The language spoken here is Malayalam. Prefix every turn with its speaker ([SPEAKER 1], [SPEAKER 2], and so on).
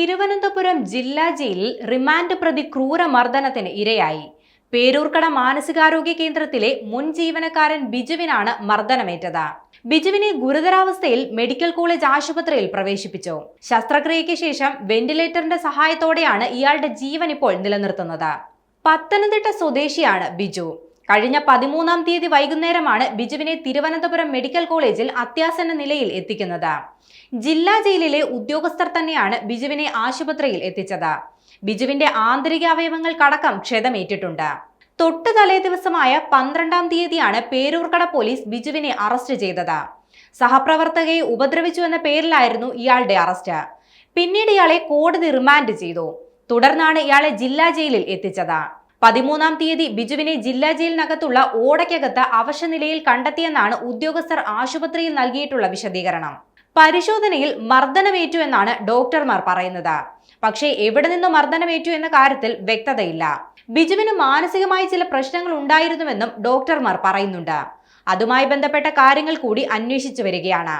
[SPEAKER 1] തിരുവനന്തപുരം ജില്ലാ ജയിലിൽ റിമാൻഡ് പ്രതി ക്രൂരമർദ്ദനത്തിന് ഇരയായി. പേരൂർക്കട മാനസികാരോഗ്യ കേന്ദ്രത്തിലെ മുൻ ജീവനക്കാരൻ ബിജുവിനാണ് മർദ്ദനമേറ്റത്. ബിജുവിനെ ഗുരുതരാവസ്ഥയിൽ മെഡിക്കൽ കോളേജ് ആശുപത്രിയിൽ പ്രവേശിപ്പിച്ചു. ശസ്ത്രക്രിയയ്ക്ക് ശേഷം വെന്റിലേറ്ററിന്റെ സഹായത്തോടെയാണ് ഇയാളുടെ ജീവൻ ഇപ്പോൾ നിലനിർത്തുന്നത്. പത്തനംതിട്ട സ്വദേശിയാണ് ബിജു. കഴിഞ്ഞ 13-ാം തീയതി വൈകുന്നേരമാണ് ബിജുവിനെ തിരുവനന്തപുരം മെഡിക്കൽ കോളേജിൽ അത്യാസന്ന നിലയിൽ എത്തിക്കുന്നത്. ജില്ലാ ജയിലിലെ ഉദ്യോഗസ്ഥർ തന്നെയാണ് ബിജുവിനെ ആശുപത്രിയിൽ എത്തിച്ചത്. ബിജുവിന്റെ ആന്തരിക അവയവങ്ങൾക്കടക്കം ക്ഷതമേറ്റിട്ടുണ്ട്. തൊട്ടു തലേ ദിവസമായ 12-ാം തീയതിയാണ് പേരൂർക്കട പോലീസ് ബിജുവിനെ അറസ്റ്റ് ചെയ്തത്. സഹപ്രവർത്തകയെ ഉപദ്രവിച്ചു എന്ന പേരിലായിരുന്നു ഇയാളുടെ അറസ്റ്റ്. പിന്നീട് ഇയാളെ കോടതി റിമാൻഡ് ചെയ്തു. തുടർന്നാണ് ഇയാളെ ജില്ലാ ജയിലിൽ എത്തിച്ചത്. 13-ാം തീയതി ബിജുവിനെ ജില്ലാ ജയിലിനകത്തുള്ള ഓടയ്ക്കകത്ത് അവശനിലയിൽ കണ്ടെത്തിയെന്നാണ് ഉദ്യോഗസ്ഥർ ആശുപത്രിയിൽ നൽകിയിട്ടുള്ള വിശദീകരണം. പരിശോധനയിൽ മർദ്ദനമേറ്റു എന്നാണ് ഡോക്ടർമാർ പറയുന്നത്. പക്ഷേ എവിടെ നിന്ന് മർദ്ദനമേറ്റു എന്ന കാര്യത്തിൽ വ്യക്തതയില്ല. ബിജുവിന് മാനസികമായി ചില പ്രശ്നങ്ങൾ ഉണ്ടായിരുന്നുവെന്നും ഡോക്ടർമാർ പറയുന്നുണ്ട്. അതുമായി ബന്ധപ്പെട്ട കാര്യങ്ങൾ കൂടി അന്വേഷിച്ചു വരികയാണ്.